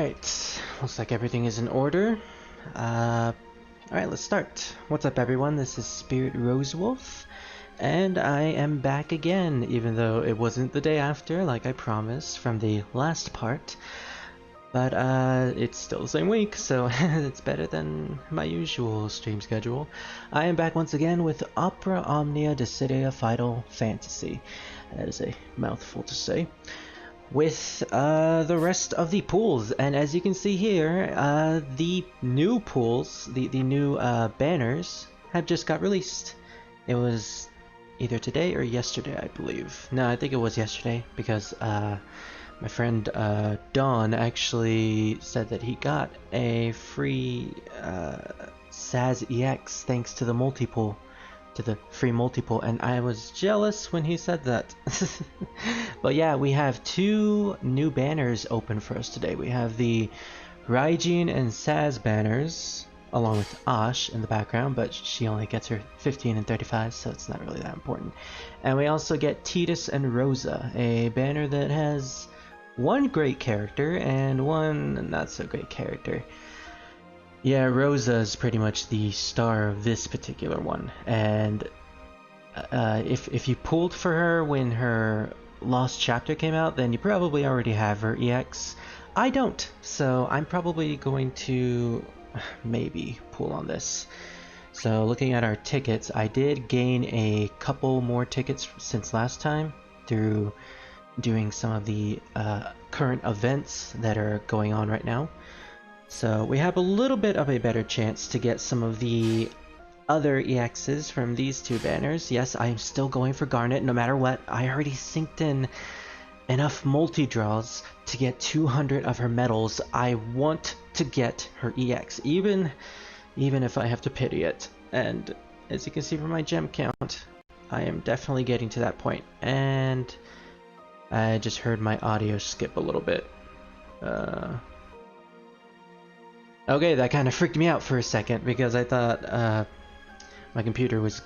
Alright, looks like everything is in order. Alright, let's start. What's up everyone, this is Spirit Rosewolf, and I am back again, even though it wasn't the day after, like I promised, from the last part. But it's still the same week, so it's better than my usual stream schedule. I am back once again with Opera Omnia Decidia Final Fantasy. That is a mouthful to say. With the rest of the pools, and as you can see here, the new pools, the new banners have just got released. It was either today or yesterday, I believe. No, I think it was yesterday, because my friend Don actually said that he got a free sass EX thanks to the multi-pool. To the free multiple, and I was jealous when he said that. But yeah, we have two new banners open for us today. We have the Raijin and Sass banners, along with Ash in the background, but she only gets her 15 and 35, so it's not really that important. And we also get Tidus and Rosa, a banner that has one great character and one not so great character. Yeah, Rosa is pretty much the star of this particular one, and if you pulled for her when her Lost Chapter came out, then you probably already have her EX. I don't, so I'm probably going to maybe pull on this. So looking at our tickets, I did gain a couple more tickets since last time through doing some of the current events that are going on right now. So we have a little bit of a better chance to get some of the other EXs from these two banners. Yes, I am still going for Garnet no matter what. I already synced in enough multi-draws to get 200 of her medals. I want to get her EX, even if I have to pity it. And as you can see from my gem count, I am definitely getting to that point. And I just heard my audio skip a little bit. Okay, that kind of freaked me out for a second because I thought my computer was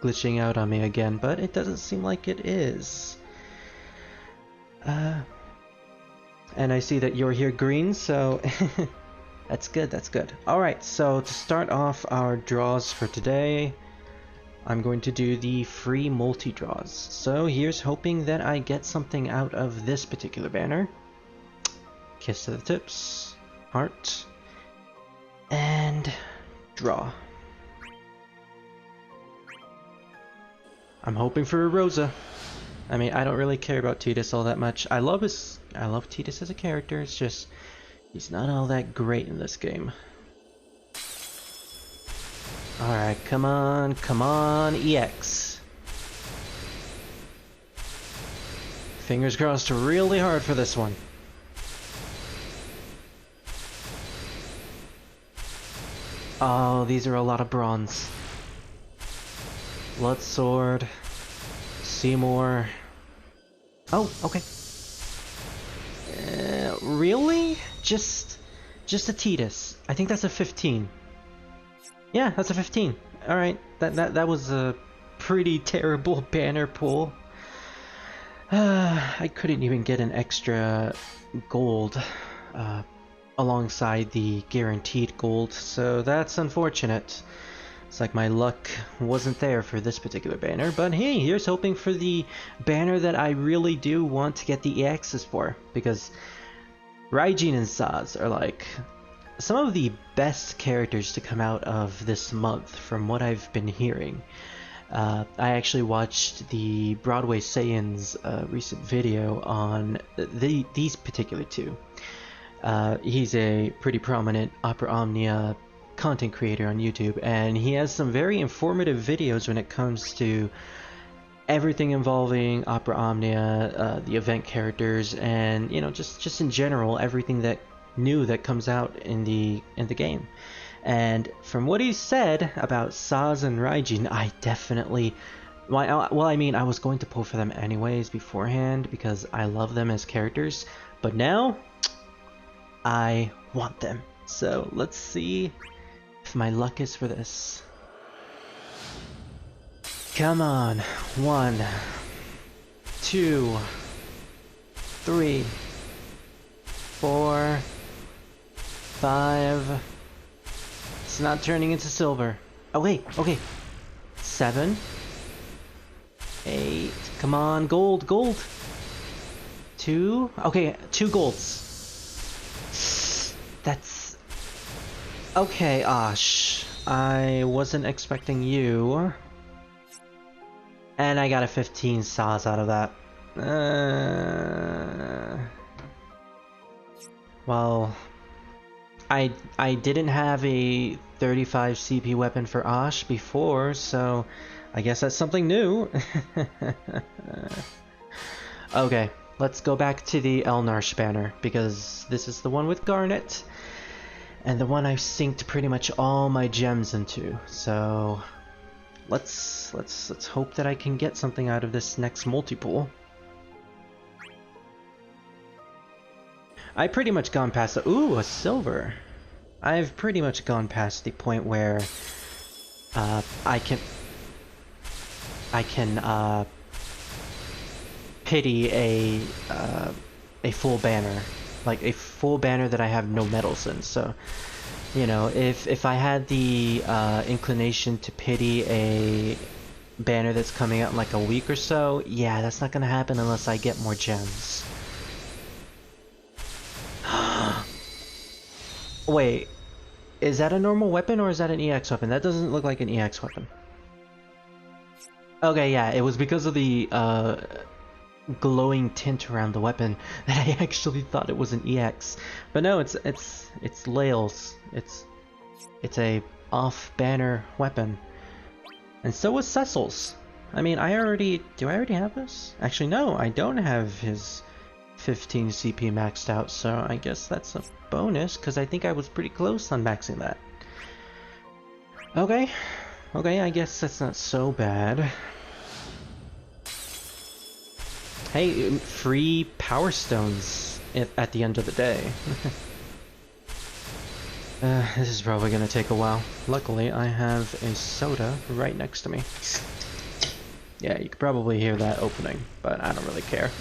glitching out on me again, but it doesn't seem like it is. And I see that you're here green, so that's good, that's good. Alright, so to start off our draws for today, I'm going to do the free multi-draws. So here's hoping that I get something out of this particular banner. Kiss to the tips, heart. And draw. I'm hoping for a Rosa. I mean, I don't really care about Tidus all that much. I love Tidus as a character. It's just he's not all that great in this game. All right, come on, EX. Fingers crossed really hard for this one. Oh, these are a lot of bronze. Blood Sword, Seymour. Oh, okay. Really? Just a Tidus. I think that's a 15. Yeah, that's a 15. All right, that was a pretty terrible banner pull. I couldn't even get an extra gold. Alongside the guaranteed gold, so that's unfortunate. It's like my luck wasn't there for this particular banner, but hey, here's hoping for the banner that I really do want to get the EXs for, because Raijin and Sass are like some of the best characters to come out of this month from what I've been hearing. I actually watched the Broadway Saiyans recent video on these particular two. He's a pretty prominent Opera Omnia content creator on YouTube, and he has some very informative videos when it comes to everything involving Opera Omnia, the event characters, and you know, just in general everything that new that comes out in the game. And from what he said about Sass and Raijin, I definitely well, I mean, I was going to pull for them anyways beforehand because I love them as characters, but now I want them. So let's see if my luck is for this. Come on. 1, 2, 3, 4, 5. It's not turning into silver. Oh wait, okay. 7. 8. Come on, gold, gold. 2. Okay, 2 golds. That's... Okay, Osh. I wasn't expecting you. And I got a 15 sass out of that. Well, I didn't have a 35 CP weapon for Osh before, so I guess that's something new. Okay, let's go back to the Eald'narche banner, because this is the one with garnet, and the one I've synced pretty much all my gems into. So let's hope that I can get something out of this next multi-pool. I pretty much gone past the... Ooh, a silver. I've pretty much gone past the point where I can pity a full banner, like a full banner that I have no medals in. So, you know, if I had the inclination to pity a banner that's coming out in like a week or so, yeah, that's not gonna happen unless I get more gems. Wait, is that a normal weapon or is that an EX weapon? That doesn't look like an EX weapon. Okay, yeah, it was because of the glowing tint around the weapon that I actually thought it was an EX. But no, it's Lael's. It's a off-banner weapon. And so was Cecil's. I mean, do I already have this? Actually, no, I don't have his 15 CP maxed out, so I guess that's a bonus, because I think I was pretty close on maxing that. Okay, I guess that's not so bad. Hey, free power stones at the end of the day. This is probably gonna take a while. Luckily, I have a soda right next to me. Yeah, you could probably hear that opening, but I don't really care.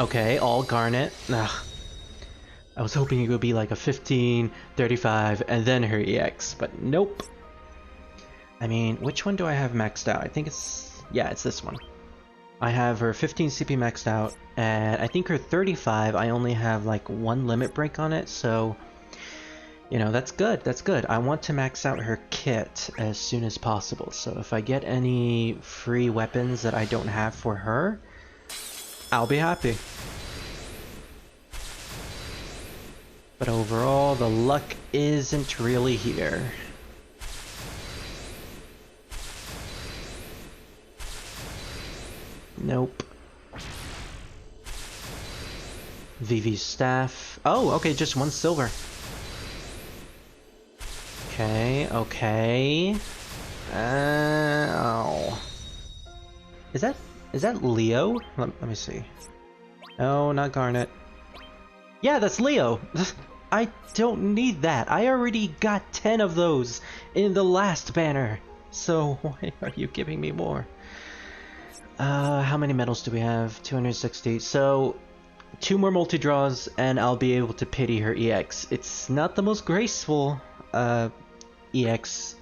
Okay, all garnet. Ugh. I was hoping it would be like a 15, 35, and then her EX, but nope. I mean, which one do I have maxed out? I think it's... yeah, it's this one. I have her 15 CP maxed out, and I think her 35, I only have like 1 limit break on it, so... you know, that's good, that's good. I want to max out her kit as soon as possible, so if I get any free weapons that I don't have for her, I'll be happy. But overall, the luck isn't really here. Nope. Vivi's staff. Oh, okay, just 1 silver. Okay, okay. Oh. Is that Leo? Let me see. No, not Garnet. Yeah, that's Leo! I don't need that. I already got 10 of those in the last banner. So why are you giving me more? How many medals do we have? 260. So 2 more multi-draws and I'll be able to pity her EX. It's not the most graceful EX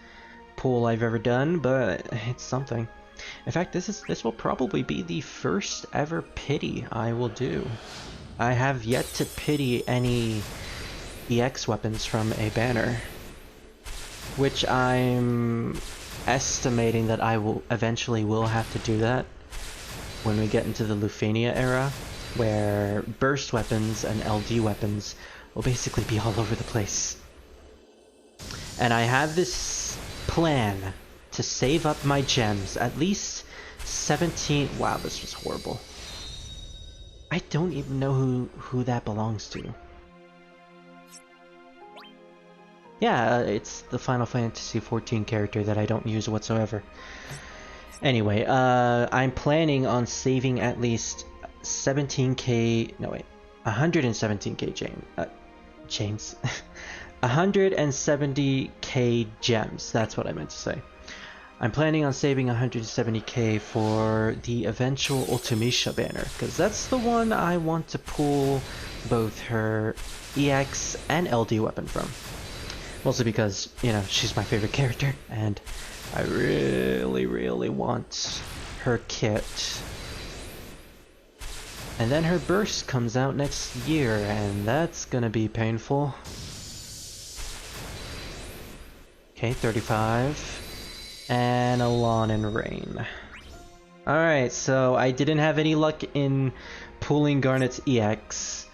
pull I've ever done, but it's something. In fact, this will probably be the first ever pity I will do. I have yet to pity any EX weapons from a banner, which I'm estimating that I will eventually have to do that when we get into the Lufania era, where burst weapons and LD weapons will basically be all over the place. And I have this plan to save up my gems, at least 17... wow, this was horrible. I don't even know who that belongs to. Yeah, it's the Final Fantasy XIV character that I don't use whatsoever. Anyway, I'm planning on saving at least 17k... no wait, 117k James. 170k gems, that's what I meant to say. I'm planning on saving 170k for the eventual Ultimecia banner, because that's the one I want to pull both her EX and LD weapon from. Mostly because, you know, she's my favorite character, and I really want her kit. And then her burst comes out next year, and that's gonna be painful. Okay, 35. And a Lawn and Rain. Alright, so I didn't have any luck in pulling Garnet's EX.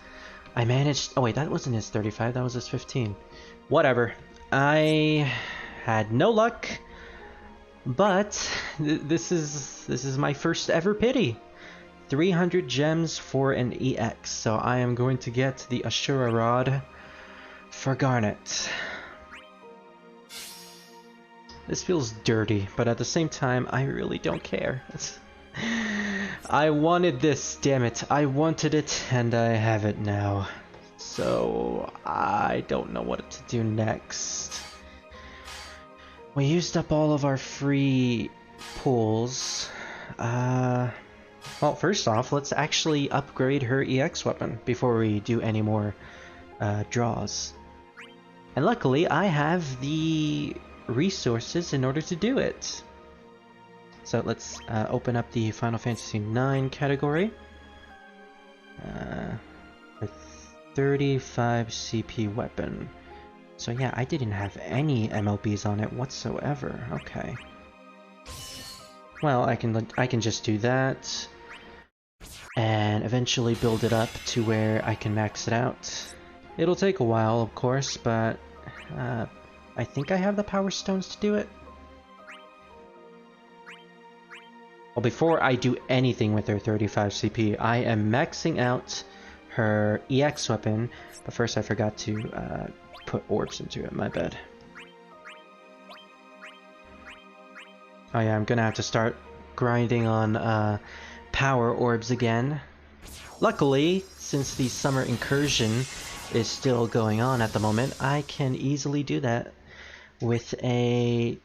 I managed... Oh wait, that wasn't his 35, that was his 15. Whatever. I had no luck, but this is my first ever pity. 300 gems for an EX, so I am going to get the Ashura Rod for Garnet. This feels dirty, but at the same time, I really don't care. I wanted this, damn it. I wanted it, and I have it now. So, I don't know what to do next. We used up all of our free pulls. Well, first off, let's actually upgrade her EX weapon before we do any more draws. And luckily, I have the resources in order to do it. So let's open up the Final Fantasy IX category. 35 CP weapon. So yeah, I didn't have any MLBs on it whatsoever. Okay. Well, I can just do that and eventually build it up to where I can max it out. It'll take a while, of course, but I think I have the power stones to do it. Well, before I do anything with her 35 CP, I am maxing out her EX weapon, but first I forgot to put orbs into it, my bad. Oh yeah, I'm gonna have to start grinding on power orbs again. Luckily, since the summer incursion is still going on at the moment, I can easily do that with a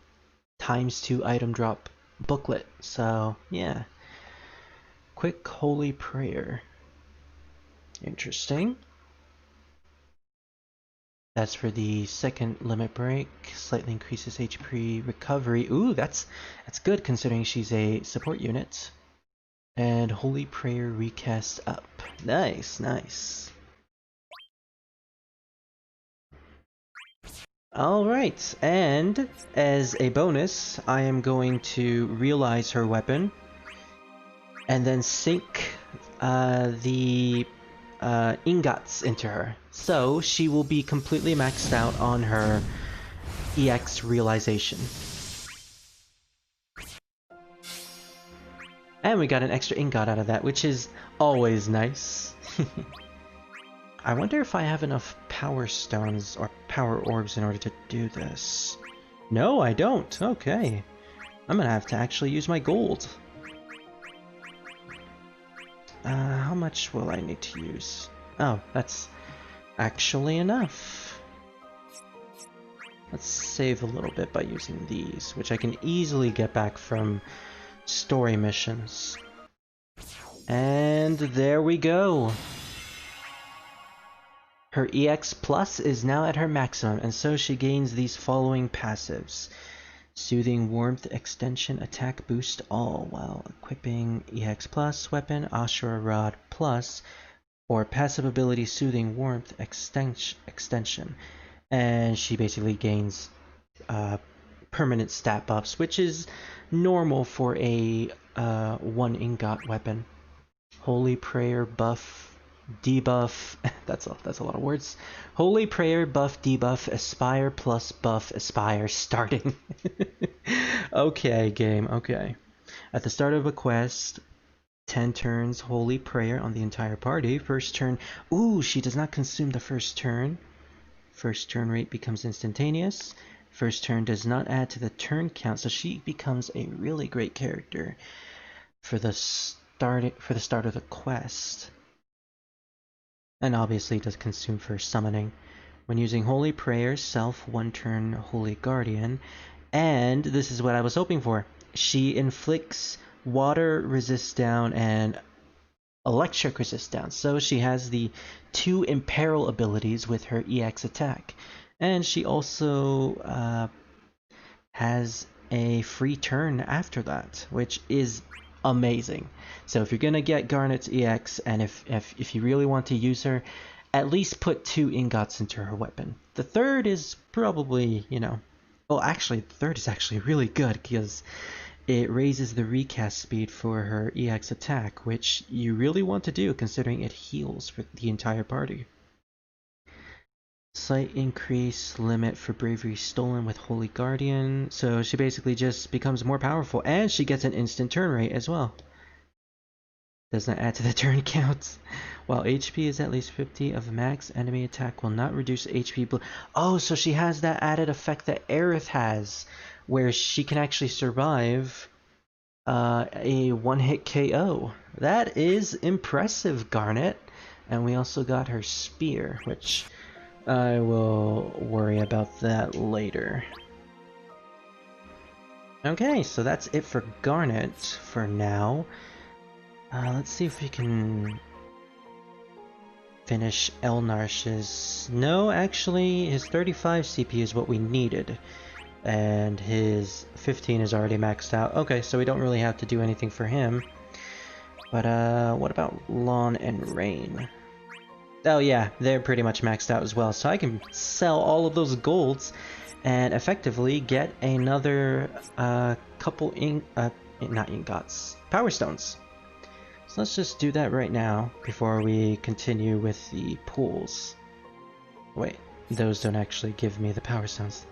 ×2 item drop booklet. So yeah, quick holy prayer. Interesting. That's for the second limit break. Slightly increases HP recovery. Ooh, that's good considering she's a support unit. And holy prayer recast up. Nice, nice. Alright, and as a bonus, I am going to realize her weapon and then sink the ingots into her. So she will be completely maxed out on her EX realization. And we got an extra ingot out of that, which is always nice. I wonder if I have enough power stones or power orbs in order to do this. No, I don't. Okay. I'm gonna have to actually use my gold. How much will I need to use? Oh, that's actually enough. Let's save a little bit by using these, which I can easily get back from story missions. And there we go. Her EX Plus is now at her maximum, and so she gains these following passives. Soothing Warmth Extension Attack Boost all while equipping EX Plus weapon Ashura Rod Plus, or passive ability Soothing Warmth Extension. And she basically gains permanent stat buffs, which is normal for a 1 ingot weapon. Holy Prayer buff debuff. that's a lot of words. Holy Prayer buff debuff Aspire plus buff Aspire starting. Okay, game. Okay. At the start of a quest, 10 turns Holy Prayer on the entire party. First turn. Ooh, she does not consume the first turn. First turn rate becomes instantaneous. First turn does not add to the turn count, so she becomes a really great character for the start of the quest. And obviously does consume for summoning. When using Holy Prayer, self 1 turn Holy Guardian, And this is what I was hoping for. She inflicts water resist down and electric resist down. So she has the 2 imperil abilities with her EX attack. And she also has a free turn after that, which is amazing. So if you're gonna get Garnet's EX, and if you really want to use her, at least put 2 ingots into her weapon. The third is probably, you know, well, actually, the third is actually really good because it raises the recast speed for her EX attack, which you really want to do considering it heals for the entire party. Slight increase limit for bravery stolen with Holy Guardian, so she basically just becomes more powerful, and she gets an instant turn rate as well. Does not add to the turn count. While HP is at least 50 of max, enemy attack will not reduce HP. Oh, so she has that added effect that Aerith has, where she can actually survive a one-hit KO. That is impressive, Garnet. And we also got her spear, which I will worry about that later. Okay, so that's it for Garnet for now. Let's see if we can finish Eald'narche's. No, actually, his 35 CP is what we needed. And his 15 is already maxed out. Okay, so we don't really have to do anything for him. But what about Lawn and Rain? Oh yeah, they're pretty much maxed out as well. So I can sell all of those golds and effectively get another couple not ingots, power stones. So let's just do that right now before we continue with the pools. Wait, those don't actually give me the power stones.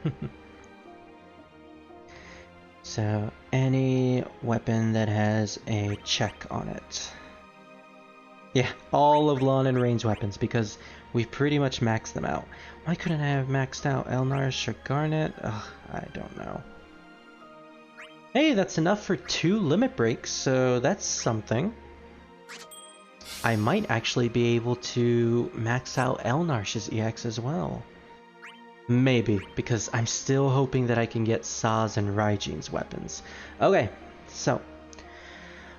So any weapon that has a check on it. Yeah, all of Lawn and Rain's weapons, because we've pretty much maxed them out. Why couldn't I have maxed out Eald'narche or Garnet? Ugh, I don't know. Hey, that's enough for 2 limit breaks, so that's something. I might actually be able to max out Eald'narche's EX as well. Maybe, because I'm still hoping that I can get Sass and Raijin's weapons. Okay, so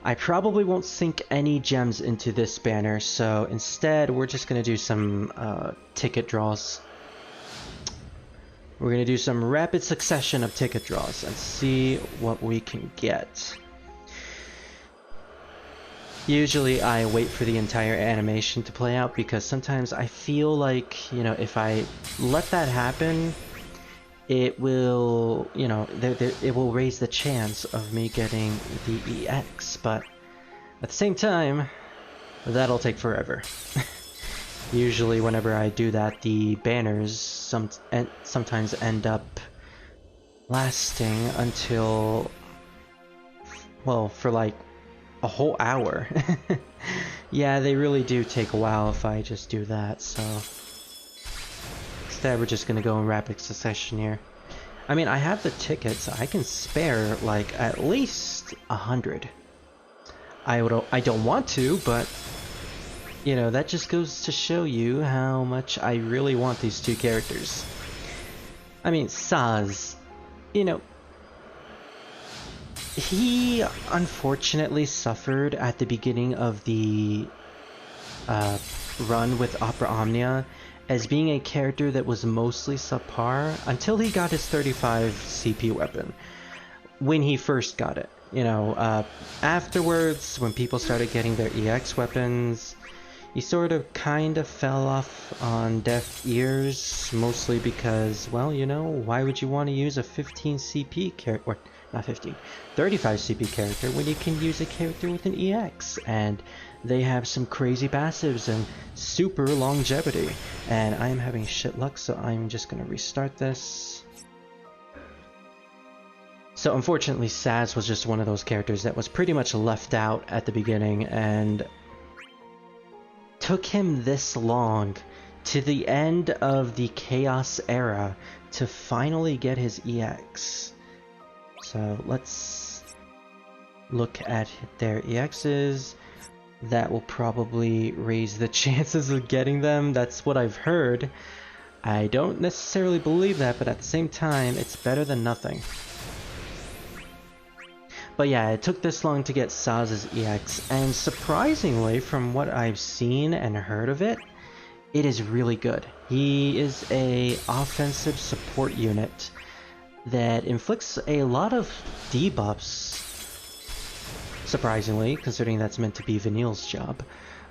I probably won't sink any gems into this banner, so instead we're just going to do some ticket draws. We're going to do some rapid succession of ticket draws and see what we can get. Usually I wait for the entire animation to play out because sometimes I feel like, you know, if I let that happen, it will, you know, it will raise the chance of me getting the EX, but at the same time, that'll take forever. Usually whenever I do that, the banners sometimes end up lasting until, well, for like a whole hour. Yeah, they really do take a while if I just do that, so instead we're just gonna go in rapid succession here. I mean, I have the tickets, I can spare like at least 100. I don't want to, but you know, that just goes to show you how much I really want these 2 characters. I mean, Sass, you know, he unfortunately suffered at the beginning of the run with Opera Omnia as being a character that was mostly subpar until he got his 35 CP weapon when he first got it. You know, afterwards, when people started getting their EX weapons, he sort of kind of fell off on deaf ears, mostly because, well, you know, why would you want to use a 15 CP character, or not 15, 35 CP character when you can use a character with an EX, and they have some crazy passives and super longevity. And I am having shit luck, so I'm just gonna restart this. So unfortunately, Sass was just one of those characters that was pretty much left out at the beginning, and took him this long to the end of the Chaos era to finally get his EX. So let's look at their EXs. That will probably raise the chances of getting them. That's what I've heard. I don't necessarily believe that, but at the same time, it's better than nothing. But yeah, it took this long to get Sass's EX, and surprisingly, from what I've seen and heard of it, it is really good. He is a offensive support unit that inflicts a lot of debuffs, surprisingly, considering that's meant to be Vanille's job.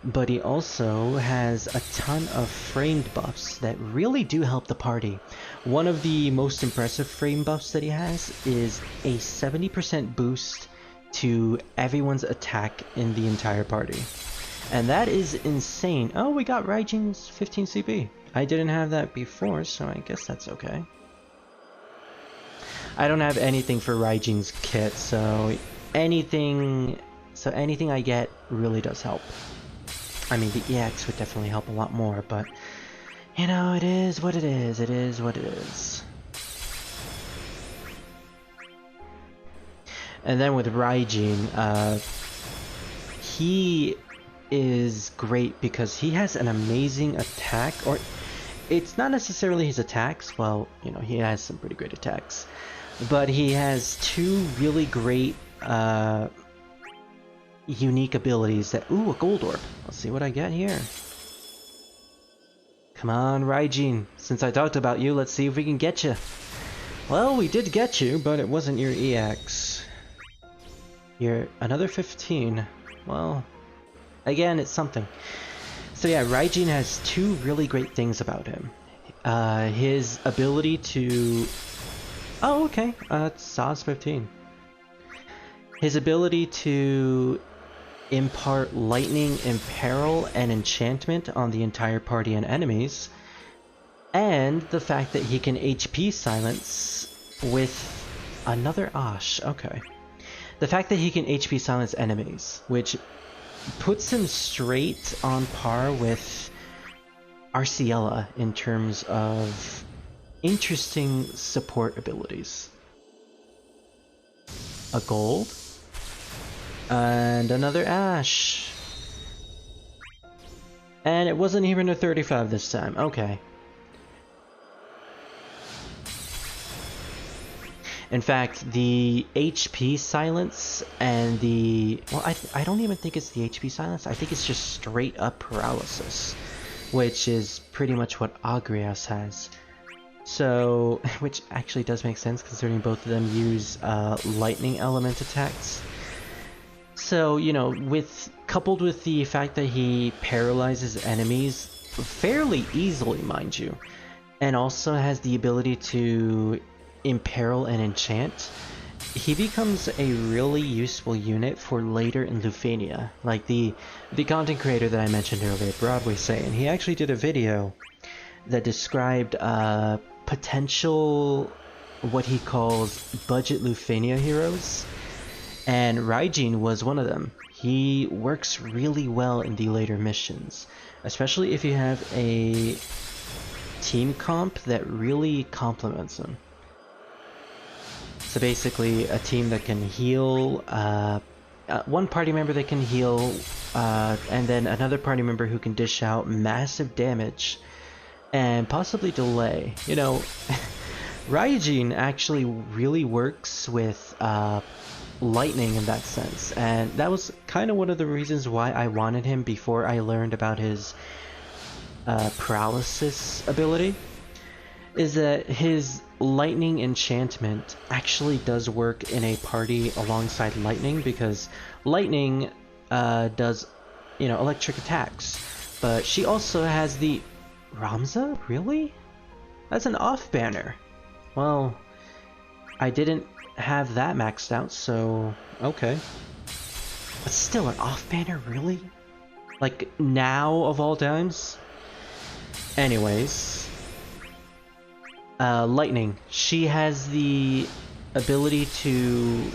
But he also has a ton of framed buffs that really do help the party. One of the most impressive frame buffs that he has is a 70% boost to everyone's attack in the entire party. And that is insane. Oh, we got Raijin's 15 CP. I didn't have that before, so I guess that's okay. I don't have anything for Raijin's kit, so anything I get really does help. I mean, the EX would definitely help a lot more, but you know, it is what it is. It is what it is. And then with Raijin, he is great because he has an amazing attack, or it's not necessarily his attacks. Well, you know, he has some pretty great attacks, but he has two really great unique abilities that... Ooh, a gold orb. Let's see what I get here. Come on, Raijin. Since I talked about you, let's see if we can get you. Well, we did get you, but it wasn't your EX. You're another 15. Well, again, it's something. So yeah, Raijin has two really great things about him. His ability to... Oh, okay. It's sass 15. His ability to impart lightning, imperil, and enchantment on the entire party and enemies, and the fact that he can HP silence with another Ash. Okay. The fact that he can HP silence enemies, which puts him straight on par with Arciella in terms of interesting support abilities. A gold. And another Ash. And it wasn't even a 35 this time. Okay. In fact, the HP silence and the... Well, I don't even think it's the HP silence. I think it's just straight up paralysis, which is pretty much what Agrias has. So, which actually does make sense considering both of them use lightning element attacks. So, you know, coupled with the fact that he paralyzes enemies fairly easily, mind you, and also has the ability to imperil and enchant, he becomes a really useful unit for later in Lufania. Like the content creator that I mentioned earlier, Broadway Saiyan, he actually did a video that described potential, what he calls budget Lufania heroes. And Raijin was one of them. He works really well in the later missions, especially if you have a team comp that really complements him. So basically, a team that can heal, one party member that can heal, and then another party member who can dish out massive damage and possibly delay. You know, Raijin actually really works with lightning in that sense, and that was kind of one of the reasons why I wanted him before I learned about his paralysis ability, is that his lightning enchantment actually does work in a party alongside lightning, because lightning does, you know, electric attacks, but she also has the... Ramza? Really? That's an off banner. Well, I didn't have that maxed out, so okay. But still, an off banner, really? Like, now of all times? Anyways, lightning. She has the ability to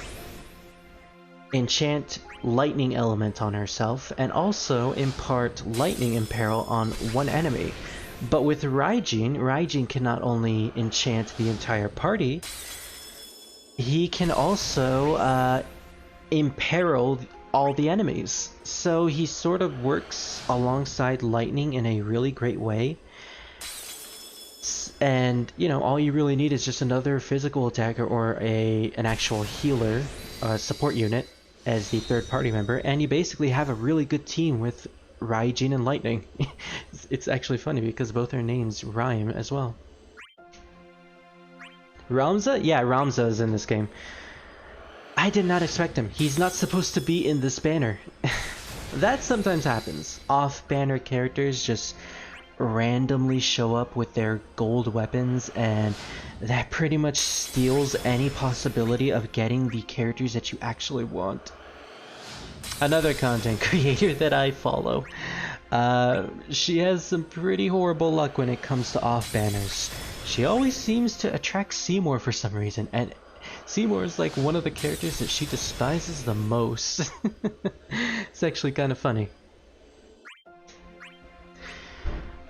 enchant lightning element on herself and also impart lightning imperil on one enemy. But with Raijin, Raijin can not only enchant the entire party, he can also imperil all the enemies. So he sort of works alongside lightning in a really great way. And, you know, all you really need is just another physical attacker or an actual healer support unit as the third party member, and you basically have a really good team with Raijin and Lightning. It's actually funny because both their names rhyme as well. Ramza? Yeah, Ramza is in this game. I did not expect him. He's not supposed to be in this banner. That sometimes happens. Off-banner characters just randomly show up with their gold weapons, and that pretty much steals any possibility of getting the characters that you actually want. Another content creator that I follow. She has some pretty horrible luck when it comes to off-banners. She always seems to attract Seymour for some reason, and Seymour is like one of the characters that she despises the most. It's actually kind of funny.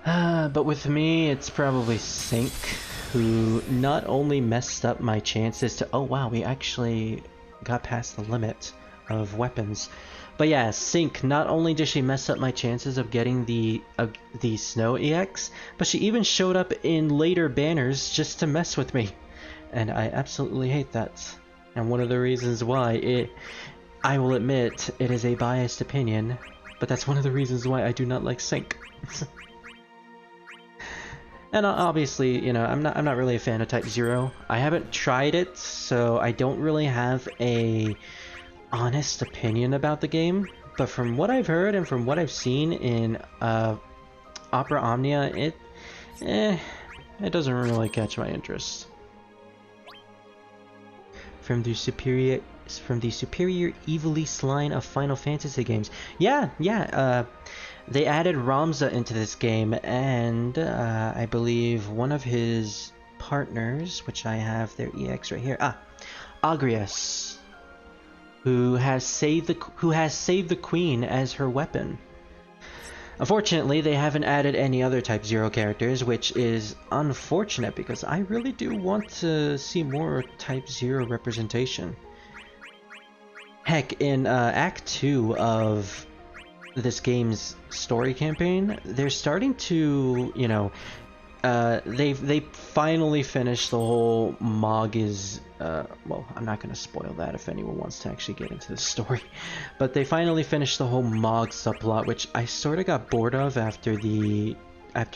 But with me, it's probably Sync, who not only messed up my chances to... Oh wow, we actually got past the limit of weapons. But yeah, Sync, not only did she mess up my chances of getting the Snow EX, but she even showed up in later banners just to mess with me. And I absolutely hate that. And one of the reasons why I will admit, it is a biased opinion, but that's one of the reasons why I do not like Sync. And obviously, you know, I'm not really a fan of Type 0. I haven't tried it, so I don't really have a honest opinion about the game. But from what I've heard and from what I've seen in Opera Omnia, it doesn't really catch my interest. From the superior Ivalice line of Final Fantasy games. Yeah. They added Ramza into this game, and I believe one of his partners, which I have their EX right here, Agrias, who has saved the Queen as her weapon. Unfortunately, they haven't added any other Type 0 characters, which is unfortunate because I really do want to see more Type 0 representation. Heck, in Act 2 of this game's story campaign, they're starting to, you know, they finally finished the whole Mog is, well, I'm not going to spoil that if anyone wants to actually get into the story, but they finally finished the whole Mog subplot, which I sort of got bored of after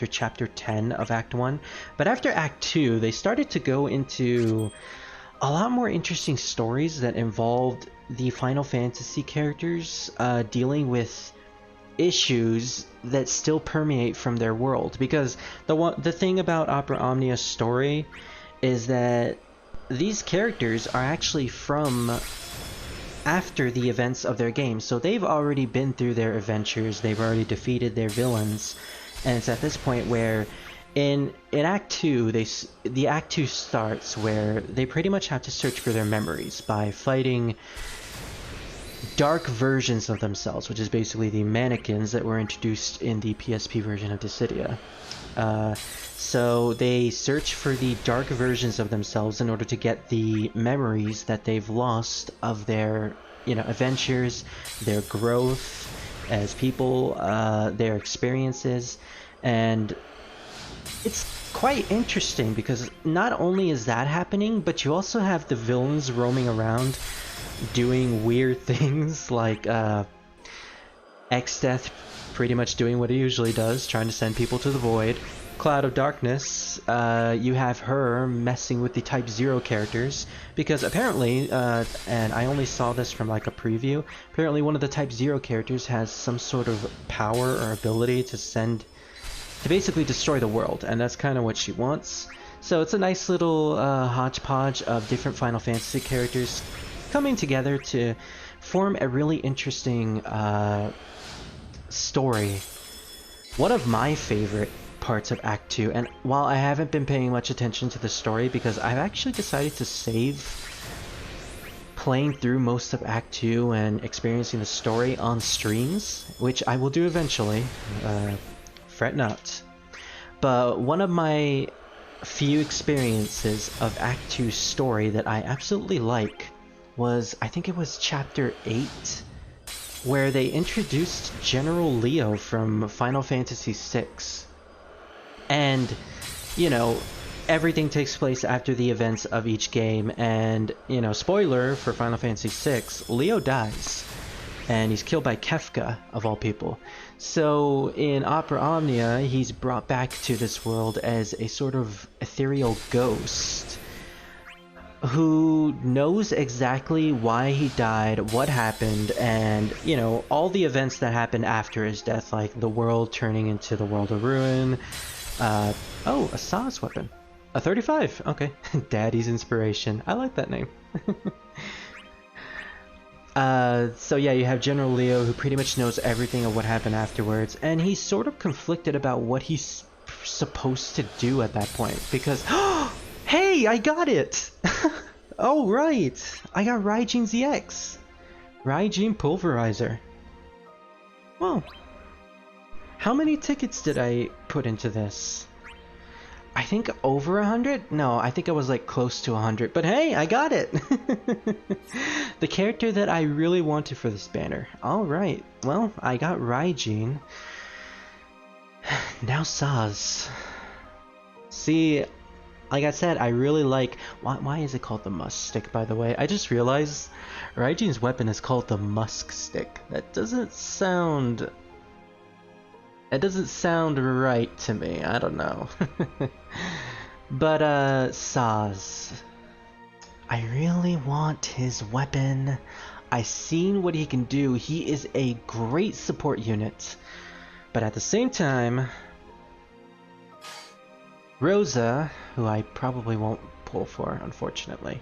chapter 10 of Act 1, but after Act 2, they started to go into a lot more interesting stories that involved the Final Fantasy characters dealing with issues that still permeate from their world, because the thing about Opera Omnia's story is that these characters are actually from after the events of their game, so they've already been through their adventures, they've already defeated their villains, and it's at this point where in Act 2, the Act 2 starts where they pretty much have to search for their memories by fighting dark versions of themselves, which is basically the mannequins that were introduced in the PSP version of Dissidia. So they search for the dark versions of themselves in order to get the memories that they've lost of their, you know, adventures, their growth as people, their experiences, and it's quite interesting because not only is that happening, but you also have the villains roaming around doing weird things like X-Death pretty much doing what he usually does, trying to send people to the void. Cloud of Darkness, you have her messing with the Type 0 characters, because apparently, and I only saw this from like a preview, apparently one of the Type 0 characters has some sort of power or ability to basically destroy the world, and that's kind of what she wants. So it's a nice little hodgepodge of different Final Fantasy characters coming together to form a really interesting story. One of my favorite parts of Act 2, and while I haven't been paying much attention to the story because I've actually decided to save playing through most of Act 2 and experiencing the story on streams, which I will do eventually, fret not. But one of my few experiences of Act 2's story that I absolutely like was, I think it was Chapter 8, where they introduced General Leo from Final Fantasy VI. And, you know, everything takes place after the events of each game, and, you know, spoiler for Final Fantasy VI, Leo dies. And he's killed by Kefka, of all people. So, in Opera Omnia, he's brought back to this world as a sort of ethereal ghost who knows exactly why he died, what happened, and, you know, all the events that happened after his death, like the world turning into the World of Ruin. Oh, a sass weapon. A 35, okay. Daddy's Inspiration. I like that name. So yeah, you have General Leo, who pretty much knows everything of what happened afterwards, and he's sort of conflicted about what he's supposed to do at that point, because hey, I got it! Oh right, I got Raijin's EX. Raijin Pulverizer. Well, how many tickets did I put into this? I think over 100? No, I think I was like close to 100, but hey, I got it! The character that I really wanted for this banner. Alright, well, I got Raijin. Now sass. See, like I said, I really like... Why is it called the Musk Stick, by the way? I just realized Raijin's weapon is called the Musk Stick. That doesn't sound... It doesn't sound right to me, I don't know. But, sass. I really want his weapon. I've seen what he can do. He is a great support unit. But at the same time, Rosa, who I probably won't pull for, unfortunately.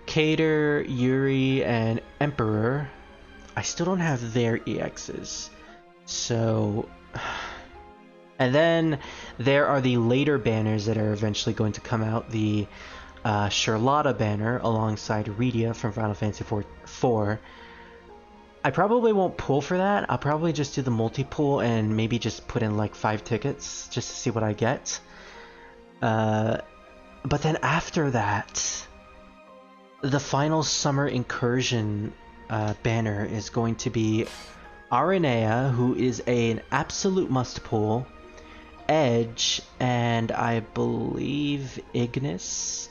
Cater, Yuri, and Emperor, I still don't have their EXs. So, and then there are the later banners that are eventually going to come out. The Charlotta banner alongside Rydia from Final Fantasy IV. I probably won't pull for that. I'll probably just do the multi-pull and maybe just put in like 5 tickets just to see what I get. But then after that, the final Summer Incursion banner is going to be Aranea, who is an absolute must-pull, Edge, and I believe Ignis,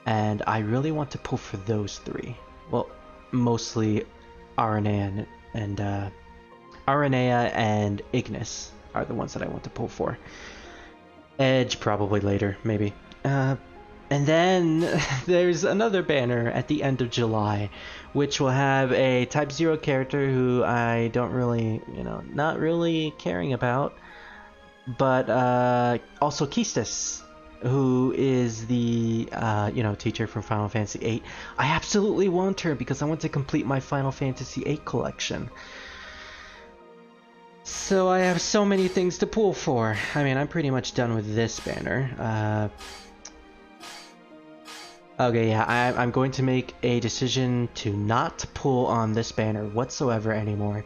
and I really want to pull for those 3. Well, mostly Aranea and Ignis are the ones that I want to pull for. Edge probably later, maybe. And then there's another banner at the end of July, which will have a Type 0 character who I don't really, you know, not really caring about, but also Keistis, who is the, you know, teacher from Final Fantasy VIII. I absolutely want her because I want to complete my Final Fantasy VIII collection. So I have so many things to pull for. I mean, I'm pretty much done with this banner. Okay, yeah, I'm going to make a decision to not pull on this banner whatsoever anymore.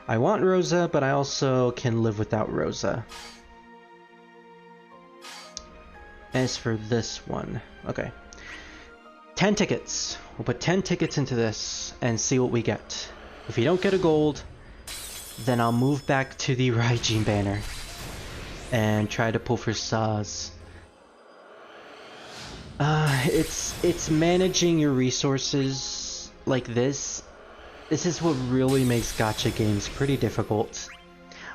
I want Rosa, but I also can live without Rosa. As for this one, okay. 10 tickets. We'll put 10 tickets into this and see what we get. If you don't get a gold, then I'll move back to the Raijin banner and try to pull for sass. It's managing your resources like this. This is what really makes gacha games pretty difficult.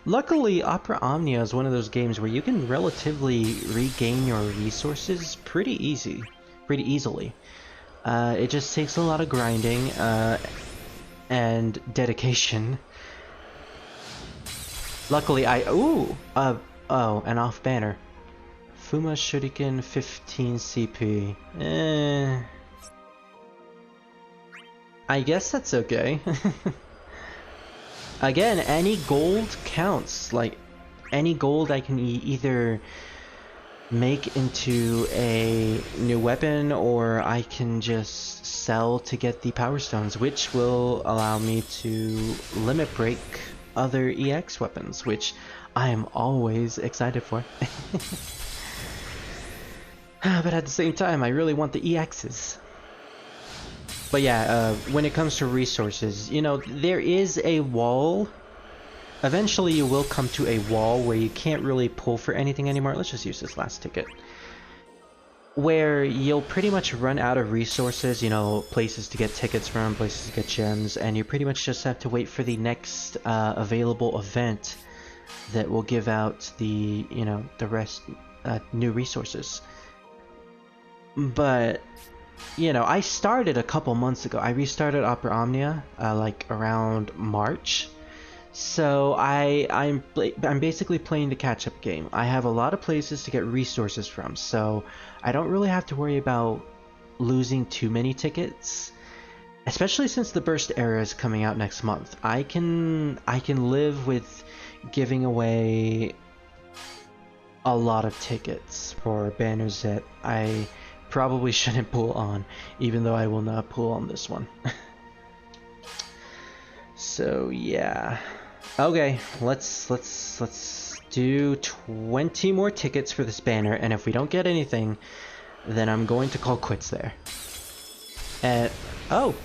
Luckily, Opera Omnia is one of those games where you can relatively regain your resources pretty easily. It just takes a lot of grinding and dedication. Luckily, oh, an off banner. Fuma Shuriken 15 CP. I guess that's okay. Again, any gold counts. Like, any gold I can either make into a new weapon, or I can just sell to get the power stones, which will allow me to limit break other EX weapons, which I am always excited for. But at the same time, I really want the EXs. But yeah, when it comes to resources, you know, there is a wall eventually you will come to a wall where you can't really pull for anything anymore. Let's just use this last ticket. Where you'll pretty much run out of resources, you know, places to get tickets from, places to get gems, and you pretty much just have to wait for the next available event that will give out the, you know, the rest, new resources. But, you know, I started a couple months ago. I restarted Omnia, like around March. So I'm basically playing the catch-up game. I have a lot of places to get resources from, so I don't really have to worry about losing too many tickets. Especially since the burst era is coming out next month. I can live with giving away a lot of tickets for banners that I probably shouldn't pull on, even though I will not pull on this one. So yeah. Okay, let's do 20 more tickets for this banner, and if we don't get anything, then I'm going to call quits there. And oh,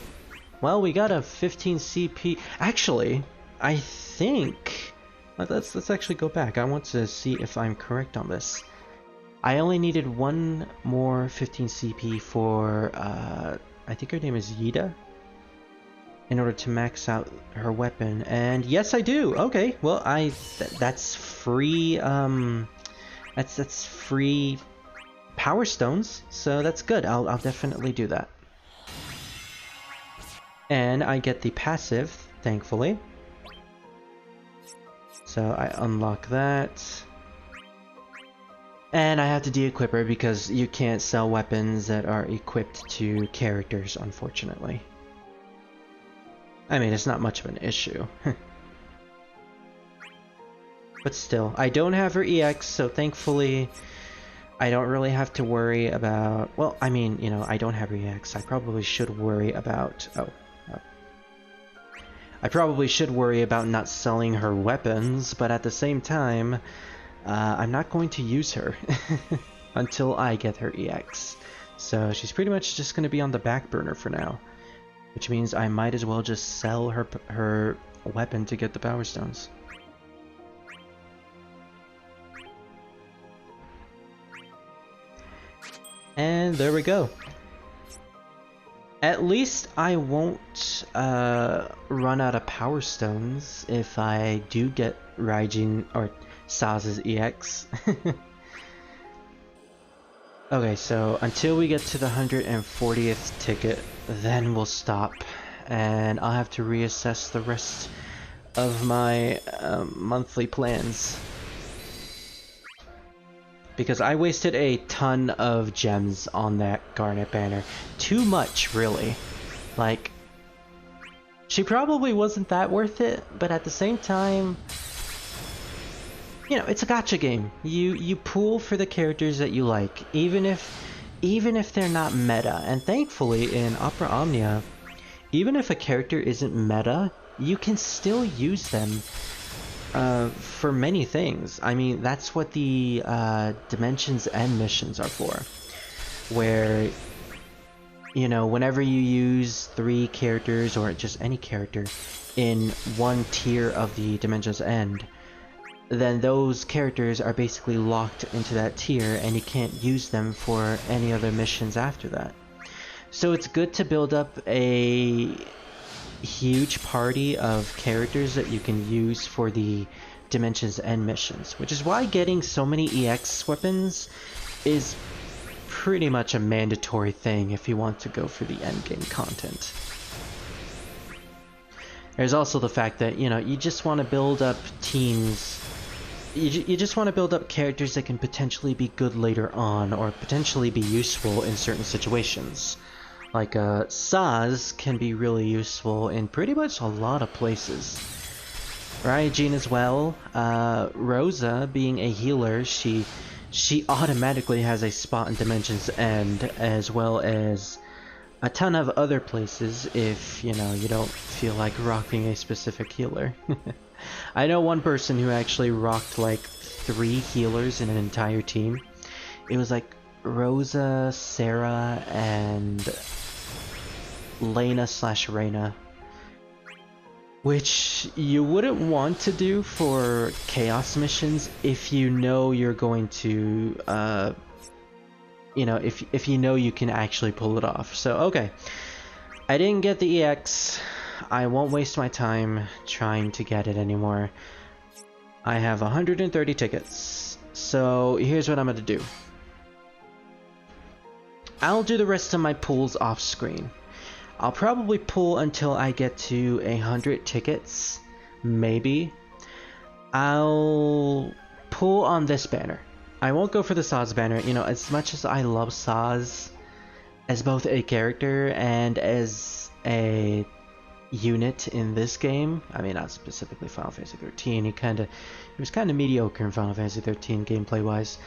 well, we got a 15 CP. Actually, I think let's actually go back. I want to see if I'm correct on this. I only needed one more 15 CP for I think her name is Yida, in order to max out her weapon, and yes, I do. Okay, well, that's free. That's free power stones, so that's good. I'll definitely do that. And I get the passive, thankfully. So I unlock that. And I have to de-equip her because you can't sell weapons that are equipped to characters, unfortunately. I mean, it's not much of an issue. But still, I don't have her EX, so thankfully I don't really have to worry about... Well, I mean, you know, I don't have her EX. I probably should worry about... Oh. I probably should worry about not selling her weapons, but at the same time, I'm not going to use her until I get her EX. So she's pretty much just going to be on the back burner for now. Which means I might as well just sell her weapon to get the power stones. And there we go. At least I won't run out of power stones if I do get Raijin or Sass's EX. Okay, so until we get to the 140th ticket, then we'll stop, and I'll have to reassess the rest of my monthly plans. Because I wasted a ton of gems on that garnet banner. Too much, really. Like, she probably wasn't that worth it, but at the same time, you know, it's a gacha game. You pull for the characters that you like, even if they're not meta. And thankfully in Omnia, even if a character isn't meta, you can still use them for many things. I mean, that's what the Dimensions End missions are for. Where, you know, whenever you use 3 characters or just any character in one tier of the Dimensions End, then those characters are basically locked into that tier and you can't use them for any other missions after that. So it's good to build up a huge party of characters that you can use for the Dimensions End missions, which is why getting so many EX weapons is pretty much a mandatory thing if you want to go for the endgame content. There's also the fact that, you know, you just want to build up teams. You just want to build up characters that can potentially be good later on, or potentially be useful in certain situations. Like, sass can be really useful in pretty much a lot of places. Raijin as well. Rosa, being a healer, she automatically has a spot in Dimensions End, as well as a ton of other places if, you know, you don't feel like rocking a specific healer. I know one person who actually rocked like 3 healers in an entire team. It was like Rosa, Sarah, and Lena/Reyna. which you wouldn't want to do for chaos missions if you know you're going to, you know, if you know you can actually pull it off. So, okay. I didn't get the EX. I won't waste my time trying to get it anymore. I have 130 tickets. So, here's what I'm gonna do. I'll do the rest of my pulls off screen. I'll probably pull until I get to 100 tickets, maybe. I'll pull on this banner. I won't go for the sass banner. You know, as much as I love sass as both a character and as a unit in this game, I mean, not specifically Final Fantasy 13. He was kind of mediocre in Final Fantasy 13 gameplay wise.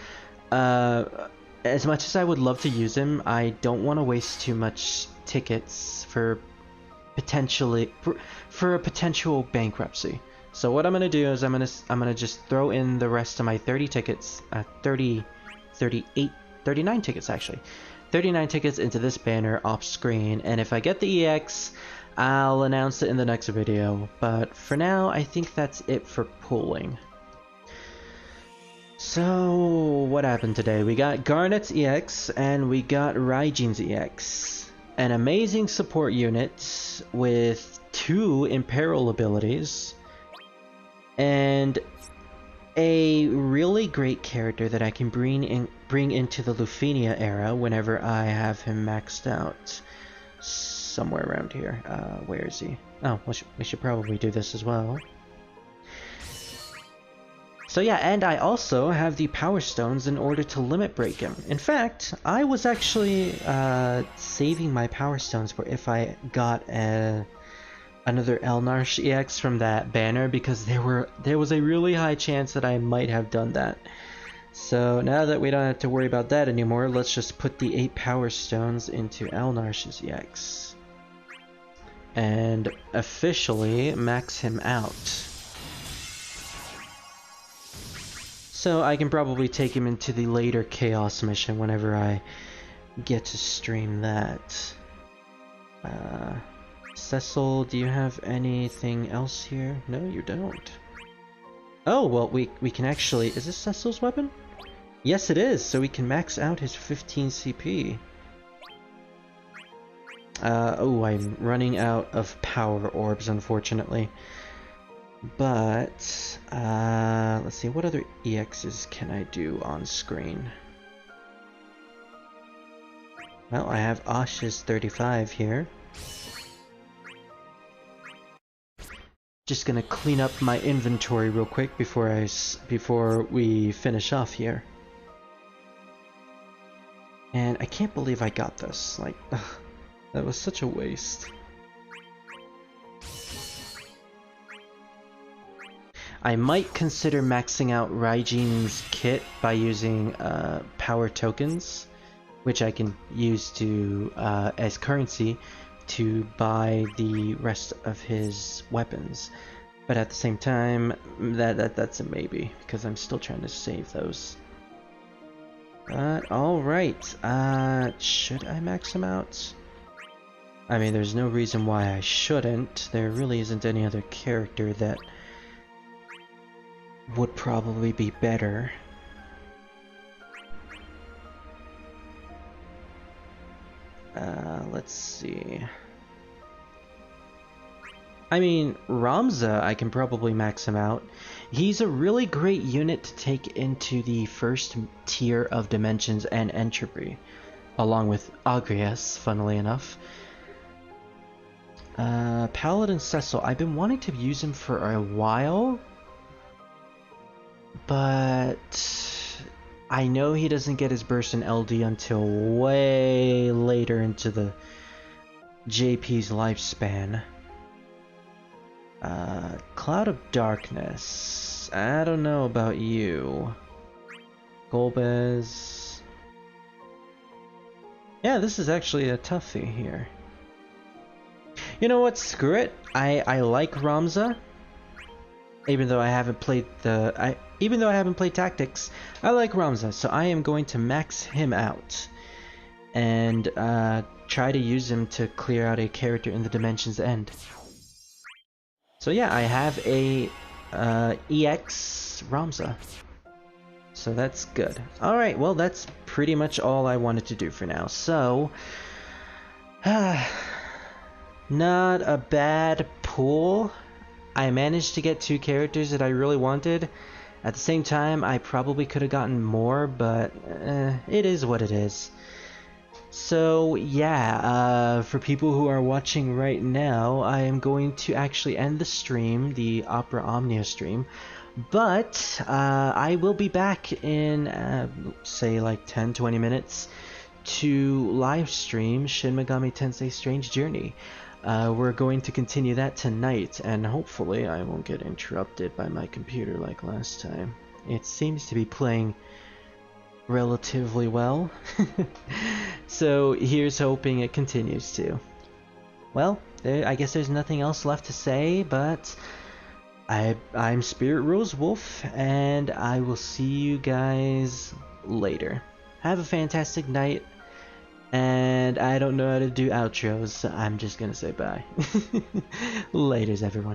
As much as I would love to use him, I don't want to waste too much tickets for a potential bankruptcy. So what I'm gonna do is I'm gonna just throw in the rest of my 30 tickets, 39 tickets actually, 39 tickets into this banner off screen, and if I get the EX, I'll announce it in the next video. But for now, I think that's it for pulling. So, what happened today? We got Garnet's EX and we got Raijin's EX. An amazing support unit with 2 Imperil abilities. And a really great character that I can bring into the Lufenia era whenever I have him maxed out. Somewhere around here. Where is he? Oh, we should probably do this as well. So yeah, and I also have the Power Stones in order to limit break him. In fact, I was actually saving my Power Stones for if I got another Ealdnarche EX from that banner, because there was a really high chance that I might have done that. So now that we don't have to worry about that anymore, let's just put the 8 Power Stones into Ealdnarche's EX. And officially max him out. So I can probably take him into the later Chaos mission whenever I get to stream that. Cecil, do you have anything else here? No, you don't. Oh, well, we can actually... Is this Cecil's weapon? Yes, it is, so we can max out his 15 CP. Oh, I'm running out of power orbs, unfortunately. But, let's see, what other EXs can I do on screen? Well, I have Asha's 35 here. Just gonna clean up my inventory real quick before we finish off here. And I can't believe I got this. Like, ugh, that was such a waste. I might consider maxing out Raijin's kit by using power tokens, which I can use to as currency to buy the rest of his weapons. But at the same time, that's a maybe, because I'm still trying to save those. But alright, should I max him out? I mean, there's no reason why I shouldn't. There really isn't any other character that would probably be better. Let's see. I mean, Ramza, I can probably max him out. He's a really great unit to take into the first tier of dimensions and entropy, along with Agrias, funnily enough. Paladin Cecil, I've been wanting to use him for a while, but I know he doesn't get his burst in LD until way later into the JP's lifespan. Cloud of Darkness. I don't know about you. Golbez. Yeah, this is actually a toughie here. You know what? Screw it. I like Ramza. Even though I haven't played Tactics, I like Ramza, so I am going to max him out and try to use him to clear out a character in the Dimension's End. So yeah, I have a EX Ramza. So that's good. Alright, well that's pretty much all I wanted to do for now. So, not a bad pool. I managed to get 2 characters that I really wanted. At the same time, I probably could have gotten more, but it is what it is. So yeah, for people who are watching right now, I am going to actually end the stream, the Opera Omnia stream, but I will be back in, say like 10-20 minutes to live stream Shin Megami Tensei Strange Journey. We're going to continue that tonight, and hopefully I won't get interrupted by my computer like last time. It seems to be playing relatively well. So here's hoping it continues to. Well, I guess there's nothing else left to say, but I'm Spirit Rosewolf, and I will see you guys later. Have a fantastic night, and I don't know how to do outros, so I'm just gonna say bye. Laters, everyone.